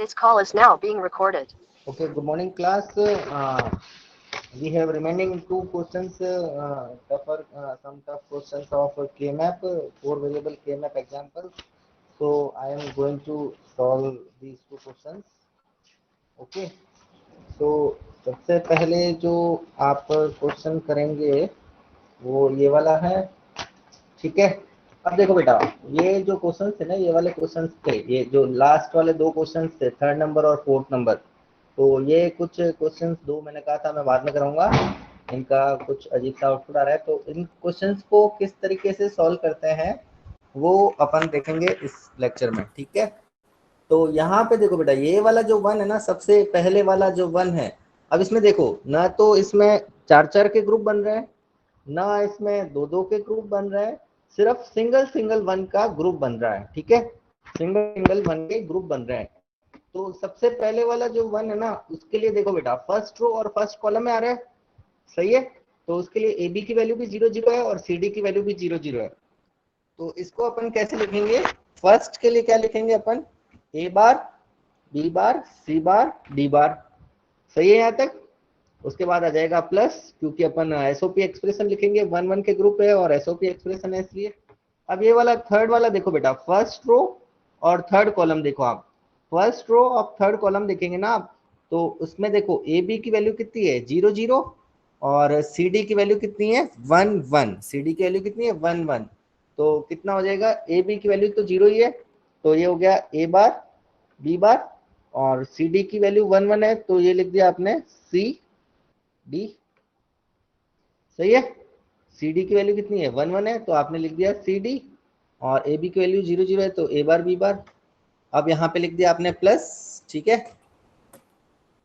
This call is now being recorded. Okay, good morning class. We have remaining two questions, some tough questions of K-map, 4 variable K-map examples. So I am going to solve these two questions. Okay, so सबसे पहले जो आप question करेंगे वो ये वाला है, ठीक है। अब देखो बेटा, ये जो क्वेश्चन थे ना, ये वाले क्वेश्चन थे, ये जो लास्ट वाले दो क्वेश्चन थे, 3rd नंबर और 4th नंबर, तो ये कुछ क्वेश्चंस दो मैंने कहा था मैं बाद में कराऊंगा, इनका कुछ अजीब सा आउटपुट आ रहा है, तो इन क्वेश्चंस को किस तरीके से सॉल्व करते हैं वो अपन देखेंगे इस लेक्चर में, ठीक है। तो यहाँ पे देखो बेटा, ये वाला जो 1 है ना, सबसे पहले वाला जो 1 है, अब इसमें देखो ना, तो इसमें 4-4 के ग्रुप बन रहे हैं, ना इसमें 2-2 के ग्रुप बन रहे हैं, सिर्फ सिंगल 1 का ग्रुप बन रहा है, ठीक है। सिंगल 1 के ग्रुप बन रहे हैं। तो सबसे पहले वाला जो 1 है ना, उसके लिए देखो बेटा, फर्स्ट रो और फर्स्ट कॉलम में आ रहा है, सही है। तो उसके लिए ए बी की वैल्यू भी 0-0 है और सी डी की वैल्यू भी 0-0 है। तो इसको अपन कैसे लिखेंगे? फर्स्ट के लिए क्या लिखेंगे अपन? ए बार, बी बार, सी बार, डी बार, सही है यहाँ तक। उसके बाद आ जाएगा प्लस, क्योंकि अपन एसओपी एक्सप्रेशन लिखेंगे, 1-1 के ग्रुप है और एसओपी एक्सप्रेशन है इसलिए। अब ये वाला थर्ड वाला देखो बेटा, फर्स्ट रो और थर्ड कॉलम देखो आप, फर्स्ट रो और थर्ड कॉलम देखेंगे ना आप, तो उसमें देखो ए बी की वैल्यू कितनी है? 0-0 और सी डी की वैल्यू कितनी है? 1-1। सी डी की वैल्यू कितनी है? 1-1। तो कितना हो जाएगा? ए बी की वैल्यू तो 0 ही है, तो ये हो गया ए बार, बी बार, और सी डी की वैल्यू 1-1 है, तो ये लिख दिया आपने सी डी, सही है। सी डी की वैल्यू कितनी है? 1-1 है, तो आपने लिख दिया सी डी, और ए बी की वैल्यू 0-0 है, तो ए बार बी बार। अब यहाँ पे लिख दिया आपने प्लस, ठीक है।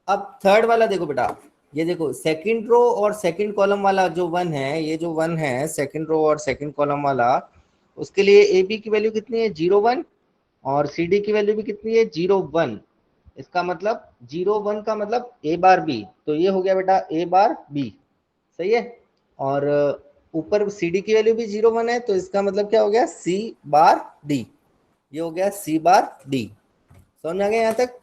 अब थर्ड वाला देखो बेटा, ये देखो सेकंड रो और सेकंड कॉलम वाला जो 1 है, ये जो 1 है सेकंड रो और सेकंड कॉलम वाला, उसके लिए ए बी की वैल्यू कितनी है? 0-1, और सी डी की वैल्यू भी कितनी है? 0-1। इसका मतलब 0-1 का मतलब ए बार बी, तो ये हो गया बेटा ए बार बी, सही है। और ऊपर सी डी की वैल्यू भी 0-1 है, तो इसका मतलब क्या हो गया? सी बार डी, ये हो गया सी बार डी। समझ में आ गया यहाँ तक?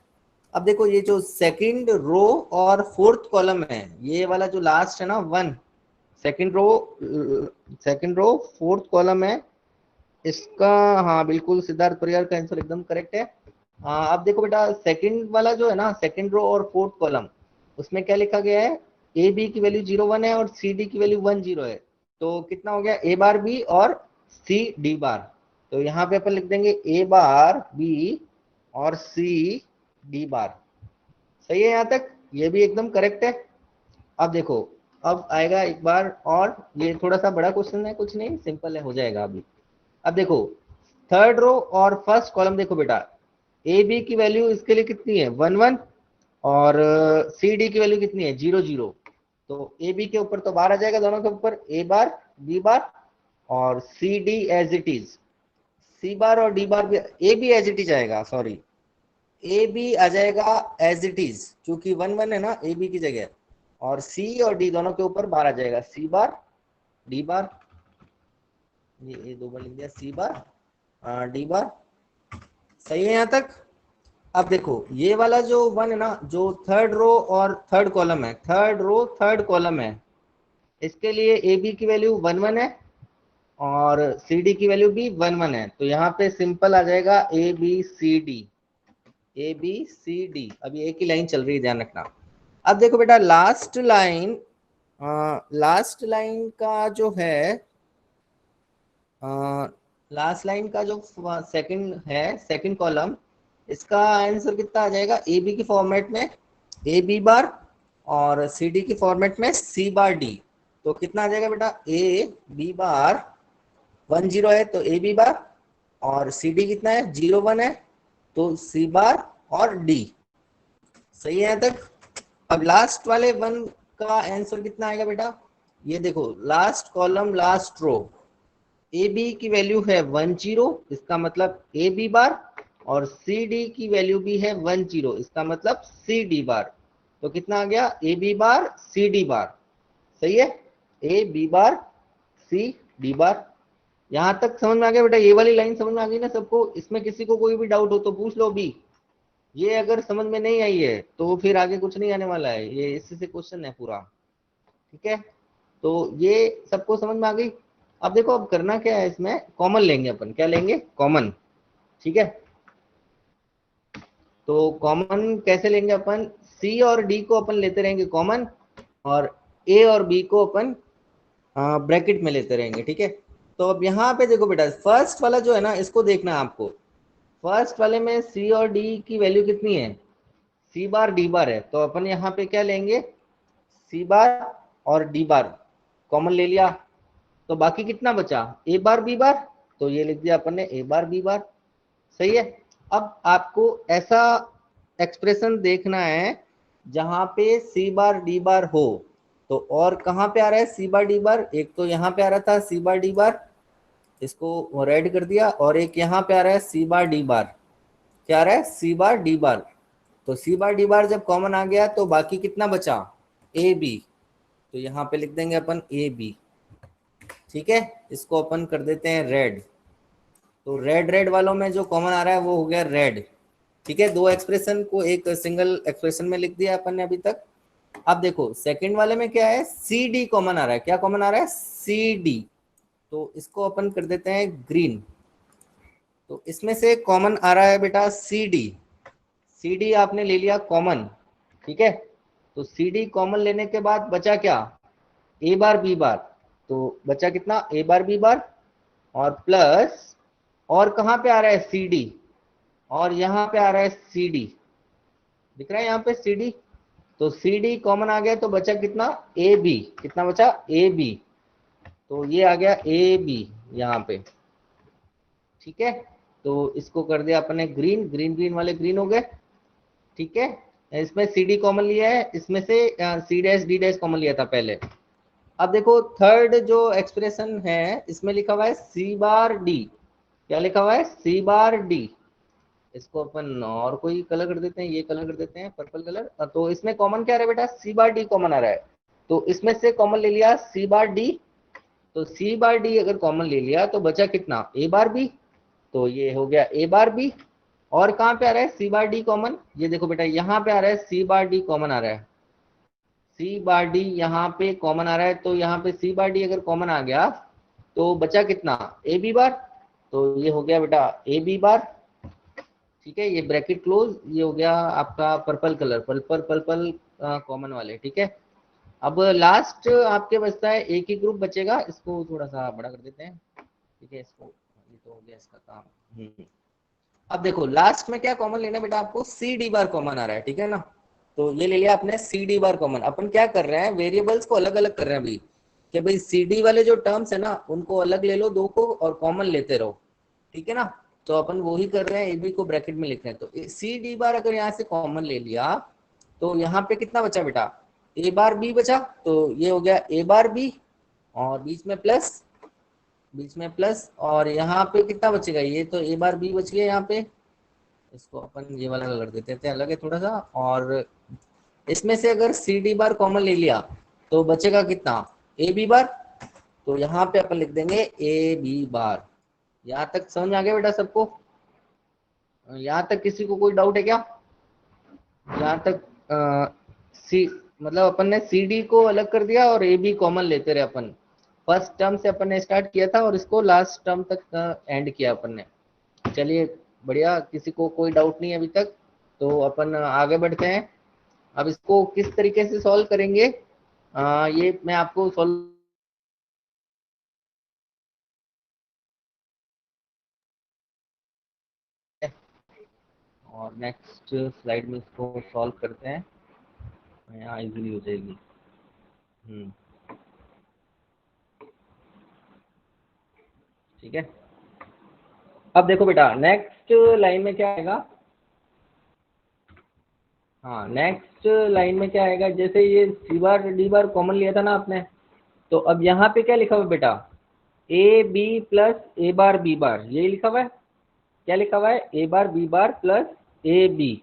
अब देखो ये जो सेकंड रो और फोर्थ कॉलम है, ये वाला जो लास्ट है ना 1, सेकंड रो फोर्थ कॉलम है इसका, हाँ बिल्कुल सिद्धार्थ परियार का आंसर एकदम करेक्ट है। अब देखो बेटा, सेकंड वाला जो है ना, सेकंड रो और फोर्थ कॉलम, उसमें क्या लिखा गया है? ए बी की वैल्यू 0-1 है और सी डी की वैल्यू 1-0 है, तो कितना हो गया? ए बार बी और सी डी बार। तो यहाँ पे अपन लिख देंगे ए बार बी और सी डी बार, सही है यहाँ तक? ये भी एकदम करेक्ट है। अब देखो, अब आएगा एक बार और, ये थोड़ा सा बड़ा क्वेश्चन है, कुछ नहीं, सिंपल है, हो जाएगा अभी। अब देखो थर्ड रो और फर्स्ट कॉलम देखो बेटा, ए बी की वैल्यू इसके लिए कितनी है? 1-1, और सी डी की वैल्यू कितनी है? 0-0। तो ए बी के ऊपर तो बार आ जाएगा, दोनों के ऊपर ए बार बी बार, और C D as it is, C bar और डी बार भी, A B as it is आएगा, सॉरी, ए बी आ जाएगा एज इट इज, क्योंकि 1-1 है ना ए बी की जगह, और सी और डी दोनों के ऊपर बार आ जाएगा, सी बार डी बार, ये दो बार लिख दिया, सी बार डी बार, सही है यहाँ तक? अब देखो ये वाला जो 1 है ना, जो थर्ड रो और थर्ड कॉलम है, थर्ड रो थर्ड कॉलम है, इसके लिए ए बी की वैल्यू 1-1 है और सी डी की वैल्यू भी 1-1 है, तो यहाँ पे सिंपल आ जाएगा A B C D, A B C D. अभी एक ही लाइन चल रही है, ध्यान रखना। अब देखो बेटा लास्ट लाइन का जो है, लास्ट लाइन का जो सेकंड है, सेकंड कॉलम, इसका आंसर कितना आ जाएगा? ए बी के फॉर्मेट में ए बी बार और सी डी के फॉर्मेट में सी बार डी, तो कितना आ जाएगा बेटा? ए बी बार 1-0 है, तो ए बी बार, और सी डी कितना है? 0-1 है, तो सी बार और डी, सही है यहाँ तक? अब लास्ट वाले 1 का आंसर कितना आएगा बेटा? ये देखो last column last row, A B की वैल्यू है 1-0, इसका मतलब ए बी बार, और सी डी की वैल्यू भी है 1-0, इसका मतलब सी डी बार। तो कितना आ गया? A B bar C D बार, सही है, A B bar C D बार। यहां तक समझ में आ गया बेटा? ये वाली लाइन समझ में आ गई ना सबको? इसमें किसी को कोई भी डाउट हो तो पूछ लो भी। ये अगर समझ में नहीं आई है तो फिर आगे कुछ नहीं आने वाला है, ये इससे से क्वेश्चन है पूरा। ठीक है, तो ये सबको समझ में आ गई। अब देखो अब करना क्या है, इसमें कॉमन लेंगे अपन, क्या लेंगे, कॉमन। ठीक है, तो कॉमन कैसे लेंगे अपन, सी और डी को अपन लेते रहेंगे कॉमन, और ए और बी को अपन ब्रैकेट में लेते रहेंगे। ठीक है, तो अब यहाँ पे देखो बेटा, फर्स्ट वाला जो है ना, इसको देखना है आपको। फर्स्ट वाले में सी और डी की वैल्यू कितनी है, सी बार डी बार है, तो अपन यहाँ पे क्या लेंगे, सी बार और डी बार कॉमन ले लिया, तो बाकी कितना बचा, ए बार बी बार, तो ये लिख दिया अपन ने ए बार बी बार। सही है। अब आपको ऐसा एक्सप्रेशन देखना है जहां पे सी बार डी बार हो, तो और कहां पे आ रहा है सी बार डी बार, एक तो यहाँ पे आ रहा था सी बार डी बार, इसको रेड कर दिया, और एक यहाँ पे आ रहा है सी बार डी बार, क्या आ रहा है सी बार डी बार। तो सी बार डी बार जब कॉमन आ गया तो बाकी कितना बचा, ए बी, तो यहाँ पे लिख देंगे अपन ए बी। ठीक है, इसको अपन कर देते हैं रेड, तो रेड रेड वालों में जो कॉमन आ रहा है वो हो गया रेड। ठीक है, दो एक्सप्रेशन को एक सिंगल एक्सप्रेशन में लिख दिया अपन ने अभी तक। अब देखो सेकंड वाले में क्या है, सी डी कॉमन आ रहा है, क्या कॉमन आ रहा है, सी डी, तो इसको अपन कर देते हैं ग्रीन। तो इसमें से कॉमन आ रहा है बेटा सी डी, सी डी आपने ले लिया कॉमन। ठीक है, तो सी डी कॉमन लेने के बाद बचा क्या, ए बार बी बार, तो बचा कितना, ए बार बी बार, और प्लस, और कहां पे आ रहा है सी डी, और यहाँ पे आ रहा है सी डी, दिख रहा है यहाँ पे सी डी, तो सी डी कॉमन आ गया तो बचा कितना, ए बी, कितना बचा, ए बी, तो ये आ गया ए बी यहाँ पे। ठीक है, तो इसको कर दिया अपने ग्रीन, ग्रीन ग्रीन वाले ग्रीन हो गए। ठीक है, इसमें सी डी कॉमन लिया है, इसमें से C dash D dash common लिया था पहले। अब देखो थर्ड जो एक्सप्रेशन है इसमें लिखा हुआ है सी बार डी, क्या लिखा हुआ है, सी बार डी, इसको अपन और कोई कलर कर देते हैं, ये कलर कर देते हैं पर्पल कलर। तो इसमें कॉमन क्या आ रहा है बेटा, सी बार डी कॉमन आ रहा है, तो इसमें से कॉमन ले लिया सी बार डी, तो सी बार डी अगर कॉमन ले लिया तो बचा कितना, ए बार बी, तो ये हो गया ए बार बी। और कहाँ पे आ रहा है सी बार डी कॉमन, ये देखो बेटा यहाँ पे आ रहा है सी बार डी कॉमन आ रहा है, सी बार डी यहाँ पे कॉमन आ रहा है, तो यहाँ पे सी बार डी अगर कॉमन आ गया तो बचा कितना, ए बी बार, तो ये हो गया बेटा ए बी बार। ठीक है, ये ब्रैकेट क्लोज, ये हो गया आपका purple colour, purple purple common वाले। ठीक है, अब लास्ट आपके बचता है एक ही ग्रुप बचेगा, इसको थोड़ा सा बड़ा कर देते हैं। ठीक है, इसको, ये तो हो गया इसका काम। अब देखो लास्ट में क्या कॉमन लेना बेटा आपको, सी डी बार कॉमन आ रहा है। ठीक है ना, तो ये ले लिया आपने सी डी बार कॉमन। अपन क्या कर रहे हैं, वेरिएबल्स को अलग अलग कर रहे हैं अभी, कि भाई सी डी वाले जो टर्म्स है ना उनको अलग ले लो दो को, और कॉमन लेते रहो। ठीक है ना, तो अपन वो ही कर रहे हैं, ए बी को ब्रैकेट में लिख रहे हैं, तो सी डी बार अगर यहाँ से कॉमन ले लिया तो यहाँ पे कितना बचा बेटा, ए बार बी बचा, तो ये हो गया ए बार बी, और बीच में प्लस, बीच में प्लस, और यहाँ पे कितना बचेगा, ये तो ए बार बी बच गया यहाँ पे, इसको अपन ये वाला कर देते थे, अलग है थोड़ा सा। और इसमें से अगर सी डी बार कॉमन ले लिया तो बचेगा कितना, ए बी बार, तो यहाँ पे अपन लिख देंगे ए बी बार। यहाँ तक समझ आ गया बेटा सबको, यहाँ तक किसी को कोई डाउट है क्या, यहाँ तक सी, मतलब अपन ने सी डी को अलग कर दिया और ए बी कॉमन लेते रहे अपन, फर्स्ट टर्म से अपन ने स्टार्ट किया था और इसको लास्ट टर्म तक एंड किया अपन ने। चलिए बढ़िया, किसी को कोई डाउट नहीं है अभी तक, तो अपन आगे बढ़ते हैं। अब इसको किस तरीके से सॉल्व करेंगे, ये मैं आपको सॉल्व, और नेक्स्ट स्लाइड में इसको सॉल्व करते हैं, यहाँ इजीली हो जाएगी। ठीक है, अब देखो बेटा नेक्स्ट लाइन में क्या आएगा, हाँ नेक्स्ट लाइन में क्या आएगा, जैसे ये सी बार डी बार कॉमन लिया था ना आपने, तो अब यहाँ पे क्या लिखा हुआ है बेटा, A B plus A bar B bar, ये लिखा हुआ है, क्या लिखा हुआ है, A bar B bar plus A B,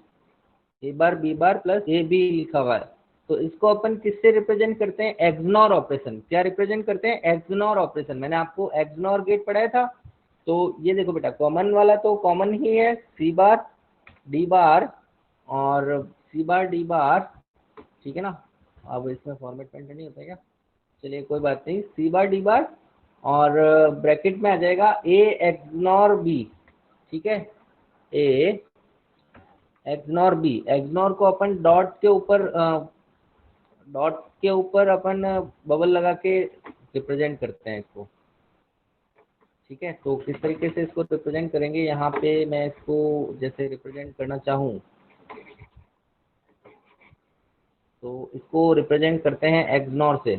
A bar B bar plus A B लिखा हुआ है। तो इसको अपन किससे रिप्रेजेंट करते हैं, एक्सनॉर ऑपरेशन, क्या रिप्रेजेंट करते हैं, एक्सनॉर ऑपरेशन। मैंने आपको एक्सनॉर गेट पढ़ाया था, तो ये देखो बेटा कॉमन वाला तो कॉमन ही है, सी बार डी बार और सी बार डी बार, ठीक है ना। अब इसमें फॉर्मेट पेंटर नहीं होता है क्या, चलिए कोई बात नहीं, सी बार डी बार और ब्रैकेट में आ जाएगा ए एक्सनॉर बी, ठीक है। ए एक्सनॉर बी, एक्सनॉर को अपन डॉट के ऊपर अपन बबल लगा के रिप्रेजेंट करते हैं इसको, ठीक है। तो किस तरीके से इसको रिप्रेजेंट करेंगे, यहाँ पे मैं इसको जैसे रिप्रेजेंट करना चाहूँ तो इसको रिप्रेजेंट करते हैं एक्सनॉर से,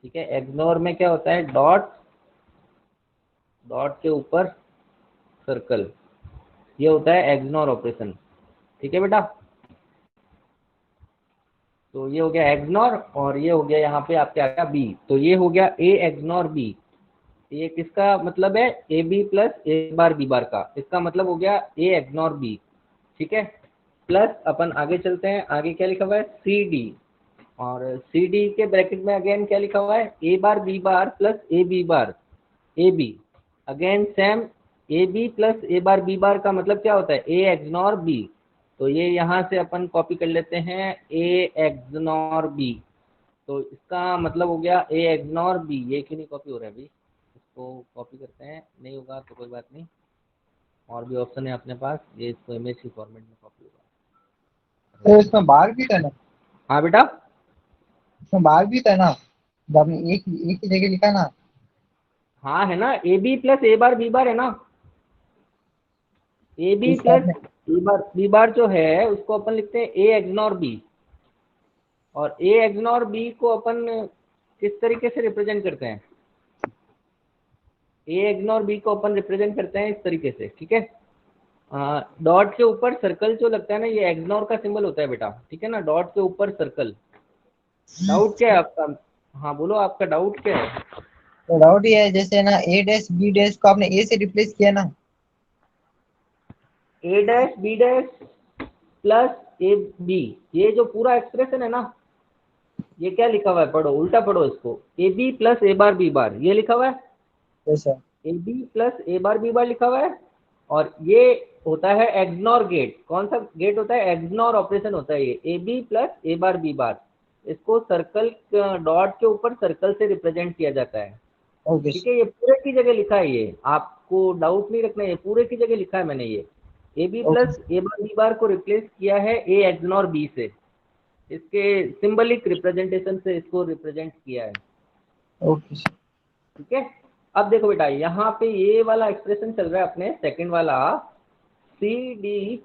ठीक है। एक्सनॉर में क्या होता है, डॉट, डॉट के ऊपर सर्कल, ये होता है एक्सनॉर ऑपरेशन, ठीक है बेटा। तो ये हो गया एक्सनॉर और ये हो गया यहाँ पे आपके आ गया बी, तो ये हो गया ए एक्सनॉर बी। ये किसका मतलब है, A B plus A bar B bar का, इसका मतलब हो गया ए एक्सनॉर बी, ठीक है। प्लस अपन आगे चलते हैं, आगे क्या लिखा हुआ है, सी डी, और सी डी के ब्रैकेट में अगेन क्या लिखा हुआ है, A bar B bar plus A B bar, A B again same, A B plus A bar B bar का मतलब क्या होता है, ए एक्सनॉर बी। तो ये यहाँ से अपन कॉपी कर लेते हैं ए एक्सनॉर बी, तो इसका मतलब हो गया ए एक्सनॉर बी। ये क्यों नहीं कॉपी हो रहा है अभी, इसको कॉपी करते हैं, नहीं होगा तो कोई बात नहीं, और भी ऑप्शन है अपने पास, ये इसको इमेज की फॉर्मेट में कॉपी होगा। तो इसमें बार भी था ना, हाँ बेटा, इसमें बार भी था ना, जब आपने एक एक ही जगह लिखा ना। हाँ है ना, A B plus A bar B bar है ना, ए बी इसका प्लस आपने बी बार जो है उसको अपन लिखते हैं ए एक्सनॉर बी, और ए एक्सनॉर बी को अपन किस तरीके से रिप्रेजेंट करते हैं, ए एक्सनॉर बी को अपन रिप्रेजेंट करते हैं इस तरीके से, ठीक है। डॉट के ऊपर सर्कल जो लगता है ना, ये एक्सनॉर का सिंबल होता है बेटा, ठीक है ना, डॉट के ऊपर सर्कल। डाउट क्या है आपका, हाँ बोलो आपका डाउट क्या है। तो डाउट ये है, जैसे ना ए डैश बी डैश को आपने ए से रिप्लेस किया ना। A dash B dash plus A B, ये जो पूरा एक्सप्रेशन है ना, ये क्या लिखा हुआ है, पढ़ो उल्टा पढ़ो इसको, A B plus A bar B bar, ये लिखा हुआ है, जैसा A B plus A bar B bar लिखा हुआ है, और ये होता है एक्सनॉर गेट। कौन सा गेट होता है, एक्सनॉर ऑपरेशन होता है ये, A B plus A bar B bar, इसको सर्कल डॉट के ऊपर सर्कल से रिप्रेजेंट किया जाता है, ओके ठीक है। ये पूरे की जगह लिखा है, ये आपको डाउट नहीं रखना है, ये पूरे की जगह लिखा है मैंने, ये A B okay plus A bar B bar को रिप्लेस किया है ए एक्सनॉर बी से, इसके सिंबलिक रिप्रेजेंटेशन से इसको रिप्रेजेंट किया है, ओके ठीक है। अब देखो बेटा, यहाँ पे ये वाला एक्सप्रेशन चल रहा है अपने सेकंड वाला, सी डी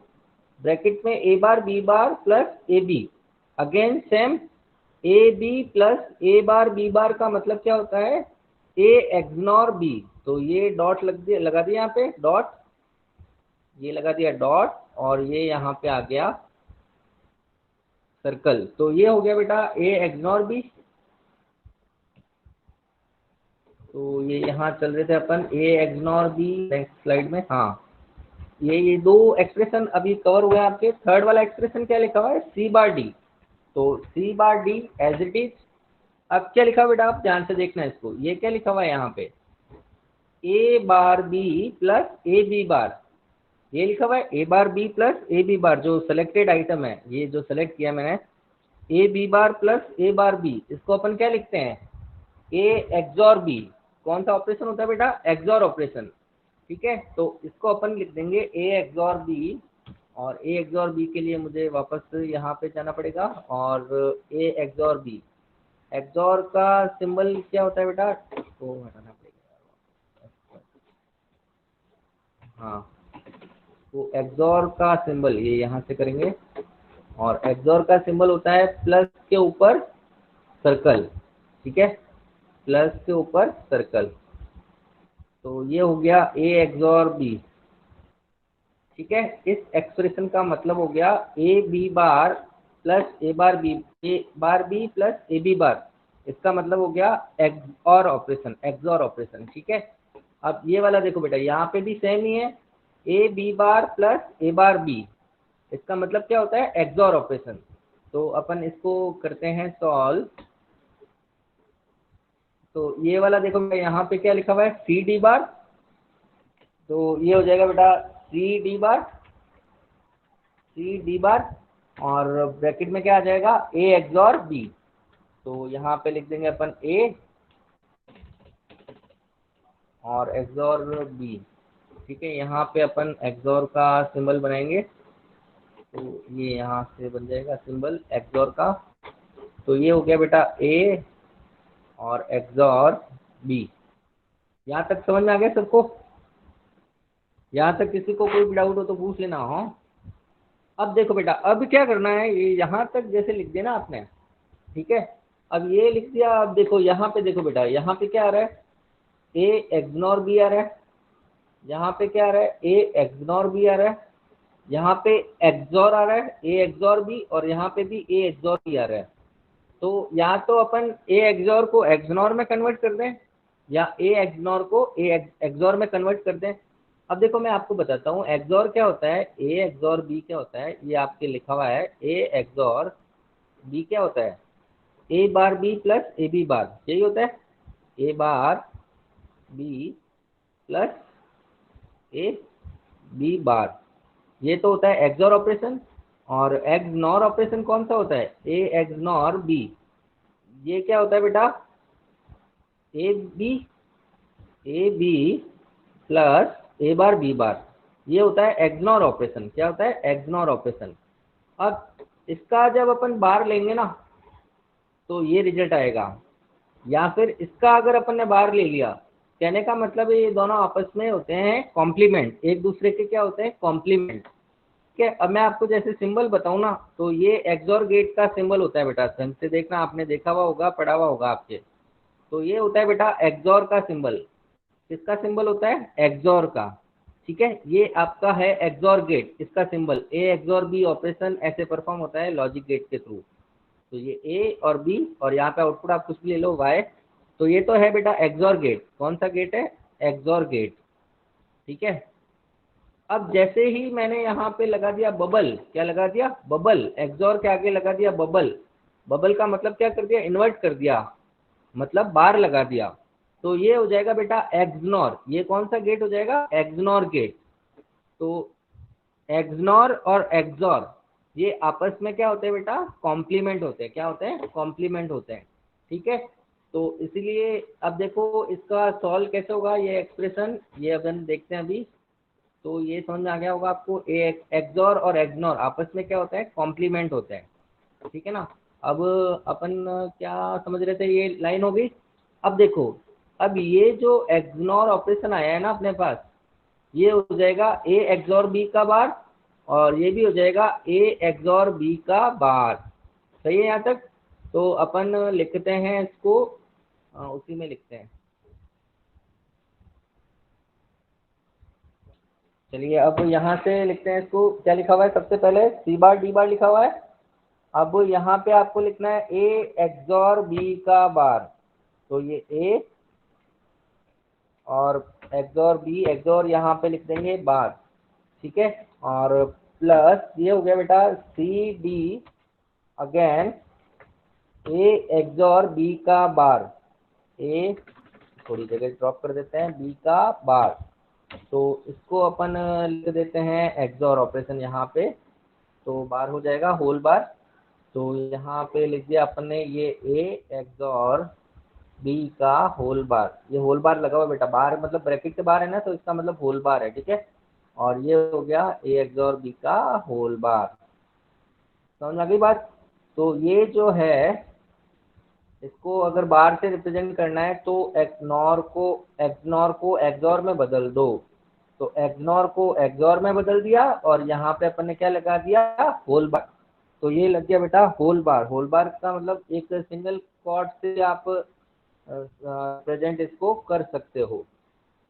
ब्रैकेट में A bar B bar plus A B, again same, A B plus A bar B bar का मतलब क्या होता है, ए एक्सनॉर बी। तो ये डॉट लगा दिया यहाँ पे डॉट, ये लगा दिया डॉट, और ये यहाँ पे आ गया सर्कल, तो ये हो गया बेटा ए एक्सनॉर बी। तो ये यहाँ चल रहे थे अपन ए एक्सनॉर बी नेक्स्ट स्लाइड में, हाँ ये दो एक्सप्रेशन अभी कवर हुए हैं आपके। थर्ड वाला एक्सप्रेशन क्या लिखा हुआ है, सी बार डी, तो सी bar D as it is. अब क्या लिखा बेटा, आप ध्यान से देखना इसको, ये क्या लिखा हुआ है यहाँ पे, A bar B plus A B bar, ये लिखा हुआ है A bar B plus A B bar, जो सिलेक्टेड आइटम है, ये जो सेलेक्ट किया मैंने, A B bar plus A bar B, इसको अपन क्या लिखते हैं, ए एक्सॉर बी। कौन सा ऑपरेशन होता है बेटा, एक्सॉर ऑपरेशन, ठीक है। तो इसको अपन लिख देंगे ए एक्सॉर बी, और ए एक्सॉर बी के लिए मुझे वापस यहाँ पे जाना पड़ेगा, और ए एक्सॉर बी, एक्सॉर का सिंबल क्या होता है बेटा, इसको हटाना पड़ेगा, हाँ। तो एक्सॉर का सिंबल ये यहाँ से करेंगे, और एक्सॉर का सिंबल होता है प्लस के ऊपर सर्कल, ठीक है, प्लस के ऊपर सर्कल। तो ये हो गया ए एक्सॉर बी, ठीक है। इस एक्सप्रेशन का मतलब हो गया A B bar plus A bar B plus A B bar, इसका मतलब हो गया एक्सॉर ऑपरेशन, एक्सॉर ऑपरेशन, ठीक है। अब ये वाला देखो बेटा, यहाँ पे भी सेम ही है, A B bar plus A bar B, इसका मतलब क्या होता है, एक्सॉर ऑपरेशन। तो अपन इसको करते हैं सॉल्व। तो ये वाला देखो बेटा, यहाँ पे क्या लिखा हुआ है, सी डी बार, तो ये हो जाएगा बेटा C D bar C D bar, और ब्रैकेट में क्या आ जाएगा, ए एक्सॉर बी। तो यहाँ पे लिख देंगे अपन ए और एक्सॉर बी। ठीक है, यहाँ पे अपन एक्सॉर का सिंबल बनाएंगे, तो ये यहाँ से बन जाएगा सिंबल एक्सॉर का। तो ये हो गया बेटा ए और एक्सॉर बी। यहाँ तक समझ में आ गया सबको? यहाँ तक किसी को कोई डाउट हो तो पूछ लेना हो। अब देखो बेटा, अब क्या करना है, ये यहाँ तक जैसे लिख देना आपने, ठीक है। अब ये लिख दिया, अब देखो यहाँ पे, देखो बेटा यहाँ पे क्या आ रहा है, ए एक्सनॉर बी आ रहा है, यहाँ पे क्या आ रहा है, ए एक्सनॉर बी आ रहा है, यहाँ पे एक्सॉर आ रहा है, ए एक्सॉर बी, और यहाँ पे भी ए एक्सॉर बी आ रहा है। तो या तो अपन ए एक्सॉर को एक्सनॉर में कन्वर्ट कर दें, या ए एक्सनॉर को ए एक्सॉर में कन्वर्ट कर दें। अब देखो मैं आपको बताता हूँ एक्सॉर क्या होता है, ए एक्सॉर बी क्या होता है, ये आपके लिखा हुआ है, ए एक्सॉर बी क्या होता है, A bar B plus A B bar, यही होता है, A bar B plus A B bar, ये तो होता है एक्सॉर ऑपरेशन। और एक्सनॉर ऑपरेशन कौन सा होता है, ए एक्सनॉर बी, ये क्या होता है बेटा, A B plus A bar B bar, ये होता है एक्सनॉर ऑपरेशन। क्या होता है, एक्सनॉर ऑपरेशन। अब इसका जब अपन बार लेंगे ना, तो ये रिजल्ट आएगा, या फिर इसका अगर अपन ने बार ले लिया, कहने का मतलब है ये दोनों आपस में होते हैं कॉम्प्लीमेंट, एक दूसरे के क्या होते हैं, कॉम्प्लीमेंट। ठीक है, अब मैं आपको जैसे सिंबल बताऊं ना, तो ये एक्सॉर गेट का सिंबल होता है बेटा, ढंग से देखना, आपने देखा हुआ होगा, पढ़ा हुआ होगा आपके। तो ये होता है बेटा एक्सॉर का सिंबल। किसका सिंबल होता है, एक्सॉर का। ठीक है, ये आपका है एक्सॉर गेट, इसका symbol A XOR B operation ऐसे परफॉर्म होता है लॉजिक गेट के थ्रू। तो ये ए और बी, और यहाँ पे आउटपुट आप कुछ भी ले लो वाई। तो ये तो है बेटा एक्सॉर गेट। कौन सा गेट है, एक्सॉर गेट। ठीक है, अब जैसे ही मैंने यहाँ पे लगा दिया बबल, क्या लगा दिया, बबल, एक्सॉर के आगे लगा दिया बबल। बबल का मतलब क्या कर दिया, इन्वर्ट कर दिया, मतलब बार लगा दिया। तो ये हो जाएगा बेटा एक्सनॉर। ये कौन सा गेट हो जाएगा, एक्सनॉर गेट। तो एक्सनॉर और एक्सॉर ये आपस में क्या होते हैं बेटा, कॉम्प्लीमेंट होते हैं। क्या होते हैं, कॉम्प्लीमेंट होते हैं। ठीक है, तो इसीलिए अब देखो इसका सॉल्व कैसे होगा ये एक्सप्रेशन, ये अपन देखते हैं अभी। तो ये समझ में आ गया होगा आपको, एक्सॉर और एक्सनॉर आपस में क्या होता है, कॉम्प्लीमेंट होते हैं। ठीक है ना। अब अपन क्या समझ रहे थे, ये लाइन हो गई। अब देखो, अब ये जो एक्सनॉर ऑपरेशन आया है ना अपने पास, ये हो जाएगा ए एक्सॉर बी का बार, और ये भी हो जाएगा ए एक्सॉर बी का बार। सही है यहाँ तक? तो अपन लिखते हैं इसको, उसी में लिखते हैं। चलिए अब यहाँ से लिखते हैं इसको, क्या लिखा हुआ है, सबसे पहले सी बार डी बार लिखा हुआ है। अब यहाँ पे आपको लिखना है ए एक्सॉर बी का बार। तो ये ए और एक्सॉर बी, एक्सॉर यहाँ पे लिख देंगे बार। ठीक है, और प्लस ये हो गया बेटा C D again A XOR B का बार। ए थोड़ी जगह ड्रॉप कर देते हैं, बी का बार। तो इसको अपन लिख देते हैं एक्सॉर ऑपरेशन यहाँ पे, तो बार हो जाएगा होल बार। तो यहाँ पे लिख दिया अपन ने ये ए एक्सॉर बी का होल बार। ये होल बार लगा हुआ बेटा, बार मतलब ब्रैकेट के बाहर है ना, तो इसका मतलब होल बार है। ठीक है, और ये हो गया ए एक्सॉर बी का होल बार। समझ आ गई बात? तो ये जो है, इसको अगर बार से रिप्रेजेंट करना है तो एक्सनॉर को एक्सॉर में बदल दो। तो एक्सनॉर को एक्सॉर में बदल दिया, और यहाँ पे अपन ने क्या लगा दिया, होल बार। तो ये लग गया बेटा होल बार। होल बार का मतलब एक सिंगल कॉर्ड से आप प्रेजेंट इसको कर सकते हो।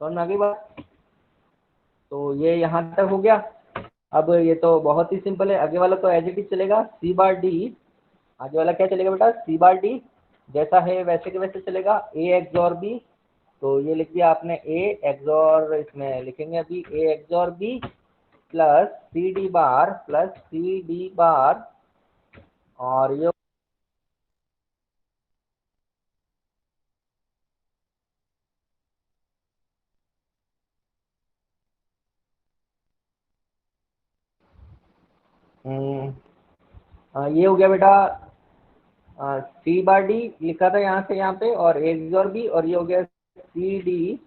समझ में आ गई बात? तो ये यहाँ तक हो गया। अब ये तो बहुत ही सिंपल है, आगे वाला तो एज इट इज चलेगा, सी बार डी। आगे वाला क्या चलेगा बेटा, सी बार डी, जैसा है वैसे के वैसे चलेगा, ए एक्सॉर बी। तो ये लिख दिया आपने ए एक्सॉर, इसमें लिखेंगे अभी A XOR B plus C D bar plus C D bar, और ये ये हो गया बेटा सी बार डी लिखा था यहाँ से यहाँ पे, और ए XOR बी, और ये हो गया सी डी।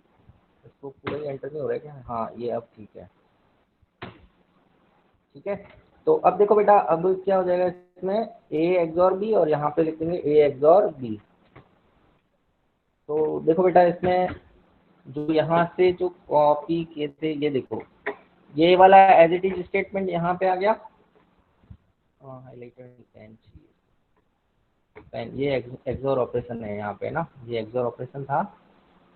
इसको पूरा ही एंटर नहीं हो रहा है क्या? हाँ ये अब ठीक है, ठीक है। तो अब देखो बेटा, अब क्या हो जाएगा इसमें, ए XOR बी, और यहाँ पे लिख देंगे ए XOR बी। तो देखो बेटा, इसमें जो यहाँ से जो कॉपी किए थे, ये देखो ये वाला एज इट इज स्टेटमेंट यहाँ पे आ गया। हाईलाइटर पेन चाहिए, पेन, ये XOR ऑपरेशन है यहाँ पे ना, ये XOR ऑपरेशन था।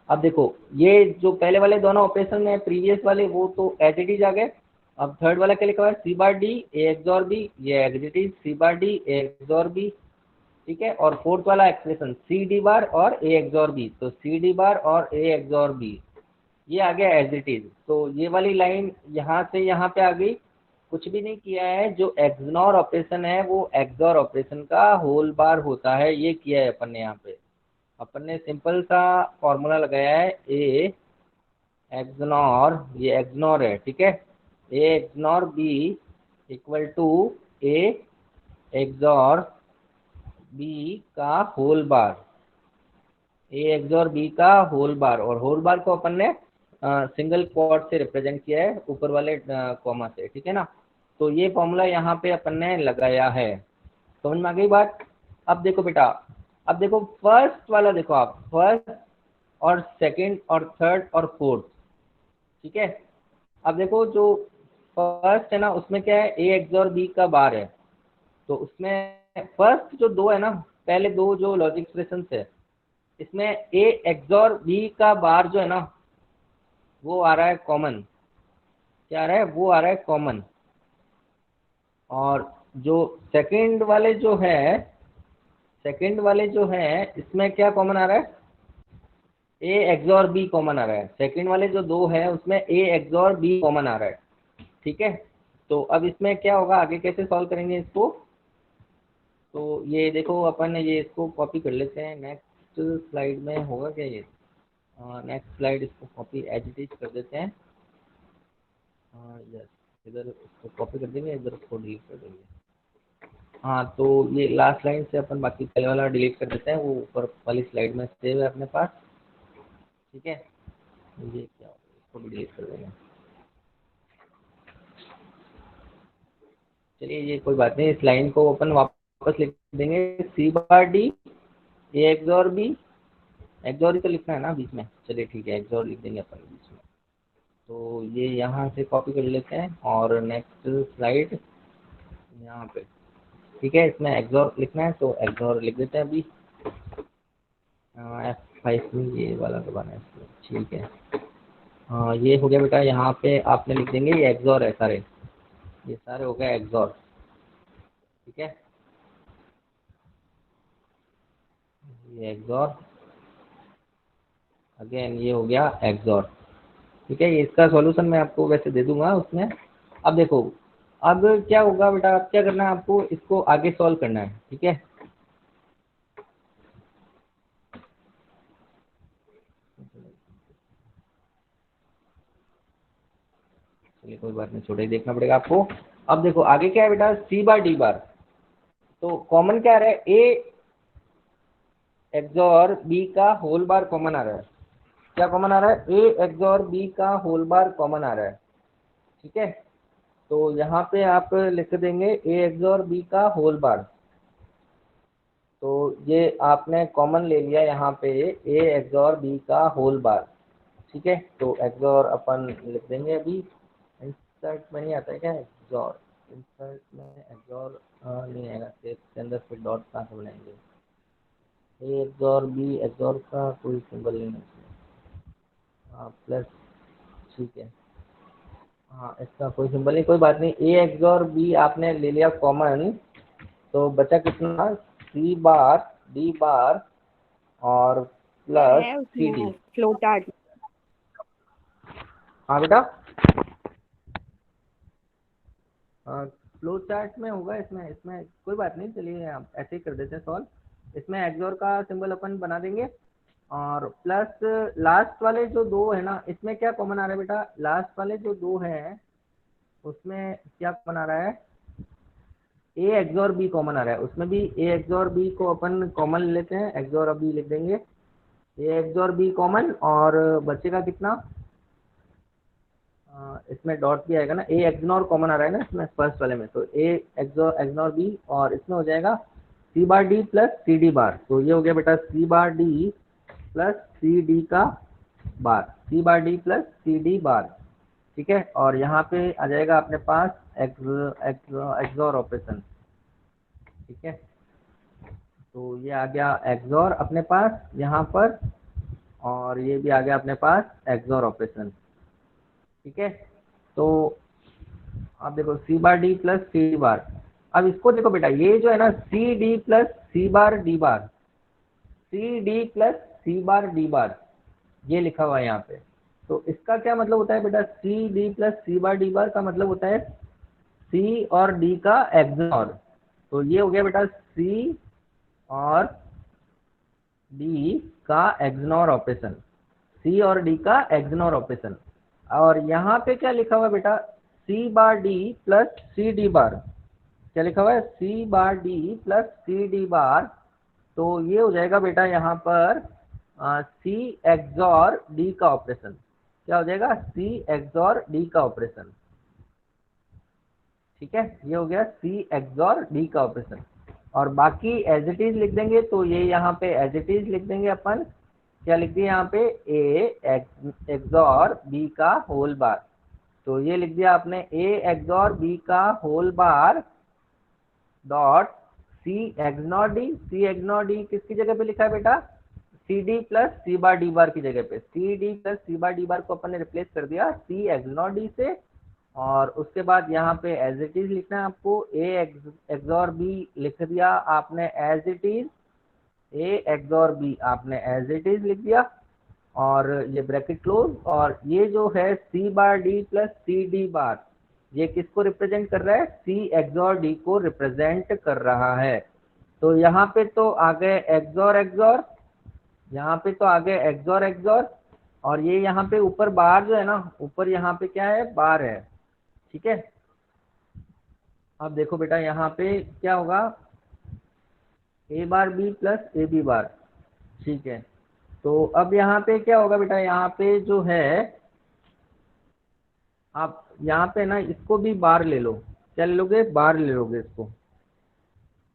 अब देखो ये जो पहले वाले दोनों ऑपरेशन है प्रीवियस वाले, वो तो एज इट इज आ गए। अब थर्ड वाला क्या लिखा हुआ है, C bar D A XOR B, ये as it is C bar D A XOR B, ठीक है। और फोर्थ वाला एक्सप्रेशन सी डी बार और ए XOR बी, तो सी डी बार और ए XOR बी ये आ गया एज इट इज। तो ये वाली लाइन यहाँ से यहाँ पे आ गई, कुछ भी नहीं किया है। जो एक्सनॉर ऑपरेशन है वो एक्सॉर ऑपरेशन का होल बार होता है, ये किया है अपन ने यहाँ पे। अपन ने सिंपल सा फॉर्मूला लगाया है, ए एक्सनॉर, ये एक्सनॉर है, ठीक है, A XNOR B equal to A XOR B का whole bar, A XOR B का होल बार। और होल बार को अपन ने सिंगल क्वॉट से रिप्रेजेंट किया है, ऊपर वाले कॉमा से, ठीक है ना। तो ये फॉर्मूला यहाँ पे अपन ने लगाया है, समझ में आ गई बात। अब देखो बेटा, अब देखो फर्स्ट वाला, देखो आप फर्स्ट और सेकंड और थर्ड और फोर्थ, ठीक है। अब देखो जो फर्स्ट है ना, उसमें क्या है, ए XOR बी का बार है। तो उसमें फर्स्ट जो दो है ना, पहले दो जो लॉजिक एक्सप्रेशन है, इसमें ए XOR बी का बार जो है ना, वो आ रहा है कॉमन। क्या आ रहा है? वो आ रहा है कॉमन। और जो सेकंड वाले जो है, सेकंड वाले जो है, इसमें क्या कॉमन आ रहा है, ए XOR बी कॉमन आ रहा है। सेकंड वाले जो दो है उसमें ए XOR बी कॉमन आ रहा है, ठीक है। तो अब इसमें क्या होगा, आगे कैसे सॉल्व करेंगे इसको। तो ये देखो अपन ये इसको कॉपी कर लेते हैं, नेक्स्ट स्लाइड में होगा क्या ये, नेक्स्ट स्लाइड इसको कॉपी एज इट इज कर देते हैं। यस, इधर इसको कॉपी कर देंगे, इधर इसको डिलीट कर देंगे। हाँ, तो ये लास्ट लाइन से अपन बाकी पहले वाला डिलीट कर देते हैं, वो ऊपर वाली स्लाइड में सेव है अपने पास, ठीक है। ये क्या होगा, इसको भी डिलीट कर देंगे। चलिए ये कोई बात नहीं, इस लाइन को अपन वापस लिख देंगे, C bar D A XOR B, XOR ही तो लिखना है ना बीच में, चलिए ठीक है, XOR लिख देंगे अपन बीच में। तो ये यहाँ से कॉपी कर लेते हैं, और नेक्स्ट स्लाइड यहाँ पे, ठीक है, इसमें XOR लिखना है तो XOR लिख देते हैं अभी। F5 में ये वाला दबाना है इसको, ठीक है। हाँ ये हो गया बेटा, यहाँ पे आपने लिख देंगे ये XOR है सारे, ये सारे हो गए XOR, ठीक है। ये XOR अगेन, ये हो गया XOR, ठीक है। इसका सॉल्यूशन मैं आपको वैसे दे दूंगा उसमें। अब देखो, अब क्या होगा बेटा, अब क्या करना है आपको, इसको आगे सॉल्व करना है, ठीक है। चलिए कोई बात नहीं, छोटा ही देखना पड़ेगा आपको। अब देखो आगे क्या है बेटा, सी बार डी बार, तो कॉमन क्या आ रहा है, ए XOR बी का होल बार कॉमन आ रहा है। क्या कॉमन आ रहा है, ए XOR बी का होल बार कॉमन आ रहा है, ठीक है। तो यहाँ पे आप लिख देंगे ए XOR बी का होल बार। तो ये आपने कॉमन ले लिया यहाँ पे, ए XOR बी का होल बार, ठीक है। तो XOR अपन लिख देंगे अभी, इंसर्ट में नहीं आता है क्या XOR, इंसर्ट में XOR नहीं आएगा, इसके अंदर फिर डॉट कहाँ से बनाएंगे, ए XOR बी, XOR का कोई सिंबल नहीं है, हाँ प्लस, ठीक है, हाँ इसका कोई सिंबल नहीं, कोई बात नहीं। ए XOR बी आपने ले लिया कॉमन, तो बचा कितना, सी बार डी बार और प्लस है सी डी। उसमें फ्लो चार्ट। हाँ बेटा, फ्लो चार्ट में होगा, इसमें इसमें कोई बात नहीं, चलिए आप ऐसे ही कर देते हैं सॉल्व। इसमें XOR का सिंबल अपन बना देंगे, और प्लस लास्ट वाले जो दो है ना, इसमें क्या कॉमन आ रहा है बेटा, लास्ट वाले जो दो हैं उसमें क्या कॉमन आ रहा है, ए एक्सॉर बी कॉमन आ रहा है, उसमें भी ए एक्सॉर बी को अपन कॉमन लेते हैं, एक्सॉर बी लिख देंगे, ए एक्सॉर बी कॉमन, और बचेगा कितना, इसमें डॉट भी आएगा ना, ए एक्सनॉर कॉमन आ रहा है ना इसमें फर्स्ट वाले में, तो ए एक्सनॉर बी, और इसमें हो जाएगा C bar D plus C D bar. तो ये हो गया बेटा C bar D plus C D का bar, C bar D plus C D bar, ठीक है। और यहाँ पे आ जाएगा अपने पास एक्सॉर ऑपरेशन, ठीक है। तो ये आ गया एक्सॉर अपने पास यहाँ पर, और ये भी आ गया अपने पास एक्सॉर ऑपरेशन, ठीक है। तो आप देखो C bar D plus C D bar, अब इसको देखो बेटा, ये जो है ना C D plus C bar D bar, C D plus C bar D bar, ये लिखा हुआ है यहाँ पे। तो इसका क्या मतलब होता है बेटा, C D plus C bar D बार का मतलब होता है सी और डी का एक्सनॉर। तो ये हो गया बेटा सी और डी का एक्सनॉर ऑपरेशन, सी और डी का एक्सनॉर ऑपरेशन। और यहाँ पे क्या लिखा हुआ है बेटा, C bar D plus C D bar, क्या लिखा हुआ है, C bar D plus C D bar. तो ये हो जाएगा बेटा यहाँ पर सी एक्सॉर डी का ऑपरेशन, क्या हो जाएगा, सी एक्सॉर डी का ऑपरेशन, ठीक है। ये हो गया सी एक्सॉर डी का ऑपरेशन। और बाकी एज इट इज लिख देंगे, तो ये यहाँ पे एज इट इज लिख देंगे अपन, क्या लिख दिया यहाँ पे, ए एक्सॉर बी का होल बार। तो ये लिख दिया आपने ए एक्सॉर बी का whole bar dot C XNOR D, C XNOR D किसकी जगह पे लिखा है बेटा, C D plus C bar D bar की जगह पे, C D plus C bar D bar को अपन ने रिप्लेस कर दिया सी एक्सनॉर डी से। और उसके बाद यहाँ पे एज इट इज लिखना है आपको, ए एक्सॉर बी लिख दिया आपने as it is, A XOR B आपने एज इट इज लिख दिया, और ये ब्रैकेट क्लोज। और ये जो है C bar D plus C D bar, ये किसको रिप्रेजेंट कर रहा है, सी एक्सॉर डी को रिप्रेजेंट कर रहा है। तो यहाँ पे तो आ गए एक्सॉर एक्सॉर, यहाँ पे तो आ गए एक्सॉर एक्सॉर, और ये यहाँ पे ऊपर बार जो है ना, ऊपर यहाँ पे क्या है, बार है, ठीक है। अब देखो बेटा यहाँ पे क्या होगा, A bar B plus A B bar, ठीक है। तो अब यहाँ पे क्या होगा बेटा, यहाँ पे जो है आप यहाँ पे ना इसको भी बार ले लो, क्या ले लोगे, बार ले लोगे इसको।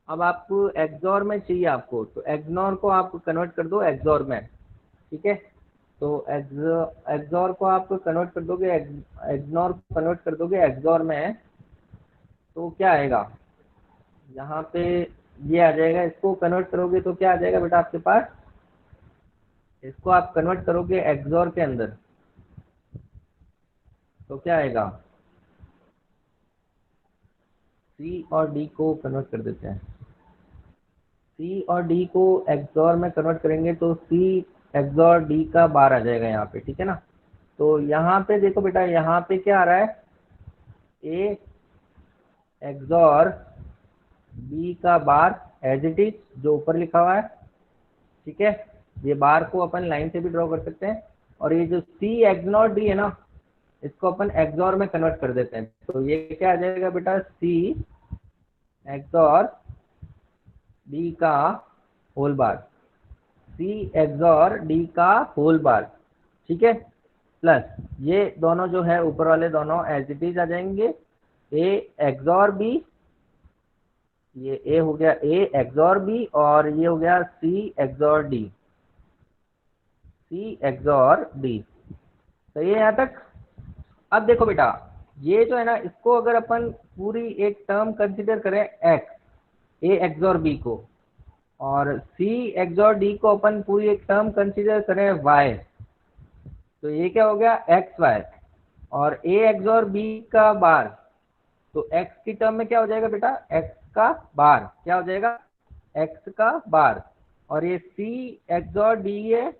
अब आपको एक्सॉर में चाहिए आपको, तो एक्सनॉर को आप कन्वर्ट कर दो एक्सॉर में, ठीक है। तो एक्सॉर को आप कन्वर्ट कर दोगे, एक्सनॉर को कन्वर्ट कर दोगे एक्सॉर में, तो क्या आएगा यहाँ पे, ये आ जाएगा, इसको कन्वर्ट करोगे तो क्या आ जाएगा बेटा आपके पास, इसको आप कन्वर्ट करोगे एक्सॉर के अंदर तो क्या आएगा, सी और डी को कन्वर्ट कर देते हैं, सी और डी को एक्सॉर में कन्वर्ट करेंगे तो सी एक्सॉर डी का बार आ जाएगा यहाँ पे, ठीक है ना। तो यहाँ पे देखो बेटा, यहाँ पे क्या आ रहा है, ए एक्सॉर बी का बार एज इट इज जो ऊपर लिखा हुआ है, ठीक है। ये बार को अपन लाइन से भी ड्रॉ कर सकते हैं, और ये जो सी एक्सनॉर डी है ना, इसको अपन एक्सॉर में कन्वर्ट कर देते हैं। तो ये क्या आ जाएगा बेटा, सी एक्सॉर डी का होल बार, सी एक्सॉर डी का होल बार, ठीक है। प्लस ये दोनों जो है ऊपर वाले दोनों एज इट इज आ जाएंगे, ए एक्सॉर बी, ये ए हो गया ए एक्सॉर बी, और ये हो गया C XOR D, C XOR D, सही है यहाँ तक। अब देखो बेटा, ये जो है ना, इसको अगर अपन पूरी एक टर्म कंसीडर करें एक्स, ए एक्सॉर बी को, और सी एक्सॉर डी को अपन पूरी एक टर्म कंसीडर करें वाई, तो ये क्या हो गया एक्स वाई, और ए एक्सॉर बी का बार, तो एक्स की टर्म में क्या हो जाएगा बेटा, एक्स का बार, क्या हो जाएगा, एक्स का बार। और ये सी एक्सॉर डी है,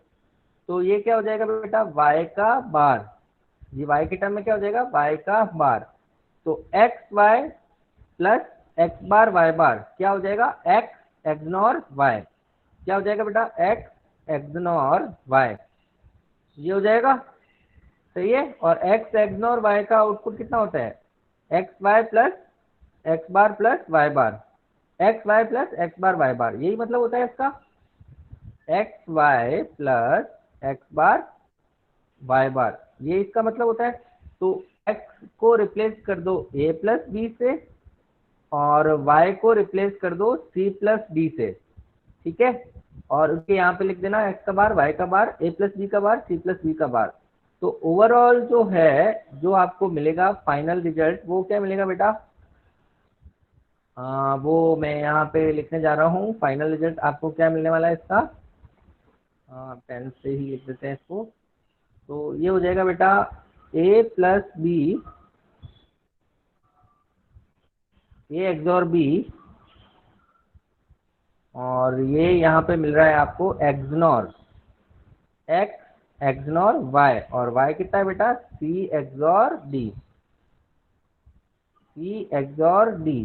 तो ये क्या हो जाएगा बेटा, वाई का बार, ये वाई की टर्म में क्या हो जाएगा, वाई का बार। तो एक्स वाई प्लस एक्स बार वाई बार क्या हो जाएगा, एक्स एक्सनॉर वाई, क्या हो जाएगा बेटा, एक्स एक्सनॉर वाई, ये हो जाएगा, सही है। और एक्स एक्सनॉर वाई का आउटपुट कितना होता है, एक्स वाई प्लस एक्स बार प्लस वाई बार, एक्स वाई प्लस एक्स बार वाई बार, यही मतलब होता है इसका, एक्स वाई प्लस एक्स बार वाई बार, ये इसका मतलब होता है। तो एक्स को रिप्लेस कर दो ए प्लस बी से और y को रिप्लेस कर दो c प्लस डी से, ठीक है। और उसके यहाँ पे लिख देना x का बार y का बार a प्लस बी का बार c प्लस बी का बार। तो ओवरऑल जो है, जो आपको मिलेगा फाइनल रिजल्ट, वो क्या मिलेगा बेटा? वो मैं यहाँ पे लिखने जा रहा हूँ। फाइनल रिजल्ट आपको क्या मिलने वाला है इसका, पेन से ही लिख देते हैं इसको। तो ये हो जाएगा बेटा a plus B, A XOR B, और ये यहाँ पे मिल रहा है आपको एक्सनॉर एक्स एक्सनॉर वाई, और वाई कितना है बेटा? C XOR D, C XOR D.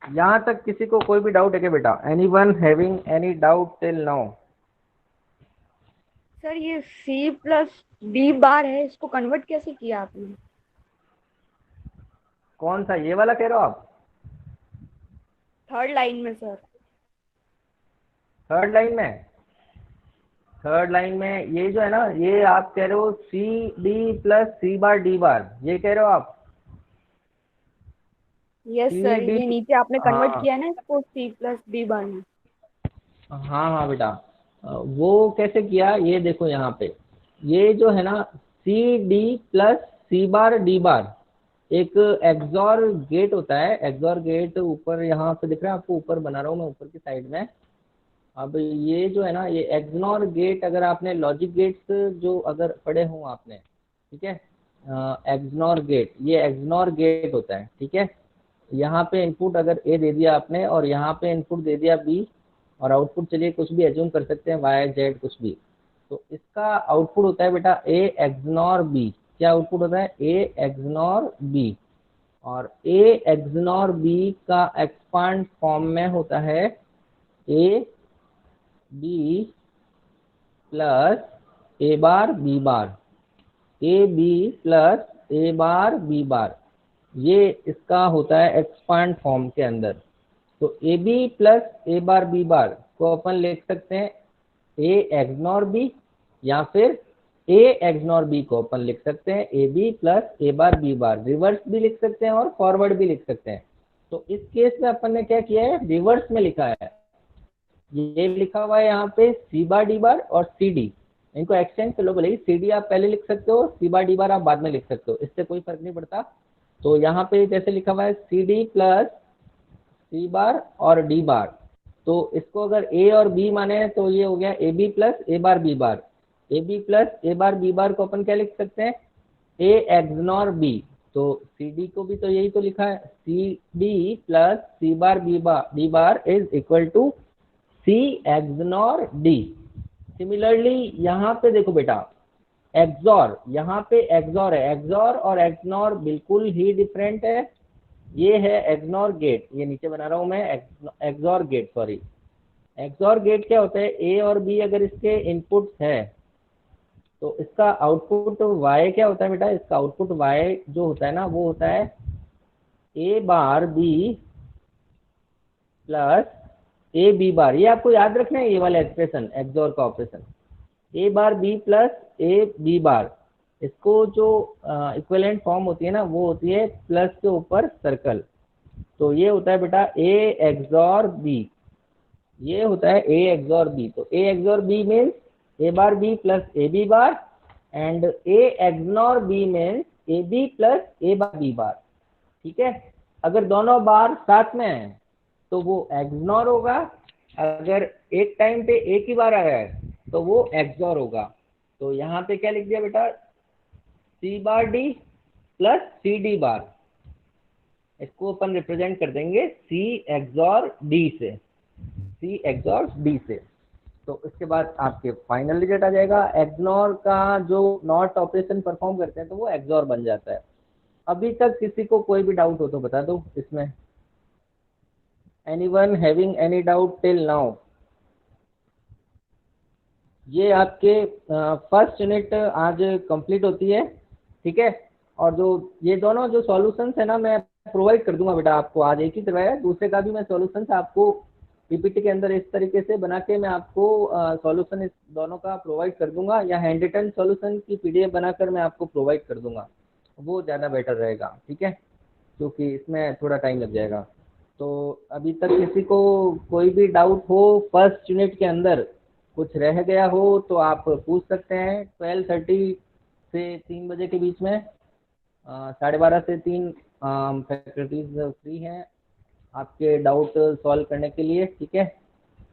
यहाँ तक किसी को कोई भी डाउट है क्या बेटा? Any one having any doubt till now? Sir ये C प्लस D बार है, इसको कन्वर्ट कैसे किया आपने? कौन सा, ये वाला कह रहे हो आप? थर्ड लाइन में सर। थर्ड लाइन में, थर्ड लाइन में ये जो है ना, ये आप कह रहे हो सी D plus C bar D bar, ये कह रहे हो आप? यस सर, CD ये नीचे आपने कन्वर्ट हाँ किया है ना इसको C प्लस D बार में। हाँ हाँ बेटा, वो कैसे किया ये देखो यहाँ पे, ये जो है ना C D plus C bar D बार, एक एक्सॉर गेट होता है। एक्सॉर गेट ऊपर यहाँ पे दिख रहा है आपको, ऊपर बना रहा हूँ मैं ऊपर की साइड में। अब ये जो है ना, ये एक्सनॉर गेट, अगर आपने लॉजिक गेट्स जो अगर पढ़े हों आपने, ठीक है, एक्सनॉर गेट, ये एक्सनॉर गेट होता है, ठीक है। यहाँ पे इनपुट अगर ए दे दिया आपने और यहाँ पे इनपुट दे दिया बी, और आउटपुट चलिए कुछ भी एज्यूम कर सकते हैं, वाई जेड कुछ भी, तो इसका आउटपुट होता है बेटा ए एक्सनॉर बी। क्या आउटपुट होता है? A XNOR B. और ए एक्सनॉर बी का एक्सपांड फॉर्म में होता है A B plus A bar B bar, A B plus A bar B bar, ये इसका होता है एक्सपांड फॉर्म के अंदर। तो A B plus A bar B bar को अपन लिख सकते हैं ए एक्सनॉर बी, या फिर ए एक्सनॉर बी को अपन लिख सकते हैं A B plus A bar B bar. Reverse भी लिख सकते हैं और फॉरवर्ड भी लिख सकते हैं। तो इस केस में अपन ने क्या किया है, रिवर्स में लिखा है। ये लिखा हुआ है यहाँ पे सी बार डी बार और सी डी, इनको एक्सचेंज कर लो, भले ही सी डी आप पहले लिख सकते हो, सी बार डी बार आप बाद में लिख सकते हो, इससे कोई फर्क नहीं पड़ता। तो यहाँ पे जैसे लिखा हुआ है C D plus C bar और डी बार, तो इसको अगर ए और बी माने तो ये हो गया A B plus A bar B bar. A B plus A bar B bar को अपन क्या लिख सकते हैं, ए एक्सनॉर बी। तो सी डी को भी तो यही तो लिखा है, C D plus C bar B bar D bar is equal to C XNOR D. Similarly यहाँ पे देखो बेटा, एक्सॉर, यहाँ पे एक्सॉर है, एक्सॉर और एक्सनॉर बिल्कुल ही डिफरेंट है। ये है एक्सनॉर गेट, ये नीचे बना रहा हूँ मैं, XOR gate, sorry. XOR gate क्या होता है, ए और बी अगर इसके इनपुट्स है तो इसका आउटपुट y क्या होता है बेटा, इसका आउटपुट y जो होता है ना, वो होता है A bar B plus A B bar. ये आपको याद रखना है, ये वाला एक्सप्रेशन एक्सॉर का operation, A bar B plus A B bar, इसको जो इक्विवेलेंट फॉर्म होती है ना, वो होती है प्लस के ऊपर सर्कल। तो ये होता है बेटा ए एक्सॉर बी, ये होता है ए एक्सॉर बी। तो A XOR B means A bar B plus A B bar, and A XNOR B means A B plus A bar B bar, ठीक है। अगर दोनों बार साथ में है तो वो एक्सनॉर होगा, अगर एक टाइम पे एक ही बार आया है तो वो एक्सॉर होगा। तो यहाँ पे क्या लिख दिया बेटा, C bar D plus C D bar, इसको अपन रिप्रेजेंट कर देंगे सी एक्सॉर डी से, सी एक्सॉर डी से। तो इसके बाद आपके फाइनल रिजल्ट आ जाएगा। एक्सनॉर का जो नॉट ऑपरेशन परफॉर्म करते हैं तो वो एक्सॉर बन जाता है। अभी तक किसी को कोई भी डाउट हो तो बता दो इसमें, anyone having any doubt till now? ये आपके फर्स्ट यूनिट आज कंप्लीट होती है, ठीक है। और जो ये दोनों जो सॉल्यूशंस है ना, मैं प्रोवाइड कर दूंगा बेटा आपको। आज एक ही करवाया, दूसरे का भी मैं सॉल्यूशन आपको पीपीटी के अंदर इस तरीके से बना के मैं आपको सॉल्यूशन इस दोनों का प्रोवाइड कर दूंगा, या हैंड रिटन सॉल्यूशन की पीडीएफ बनाकर मैं आपको प्रोवाइड कर दूंगा, वो ज़्यादा बेटर रहेगा, ठीक है, क्योंकि इसमें थोड़ा टाइम लग जाएगा। तो अभी तक किसी को कोई भी डाउट हो फर्स्ट यूनिट के अंदर, कुछ रह गया हो तो आप पूछ सकते हैं। 12:30 से 3 बजे के बीच में 12:30 से 3 फैकल्टीज फ्री हैं आपके डाउट सॉल्व करने के लिए, ठीक है।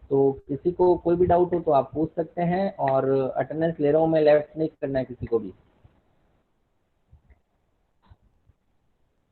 तो किसी को कोई भी डाउट हो तो आप पूछ सकते हैं, और अटेंडेंस ले रहा हूँ मैं, लेफ्ट नहीं करना है किसी को भी।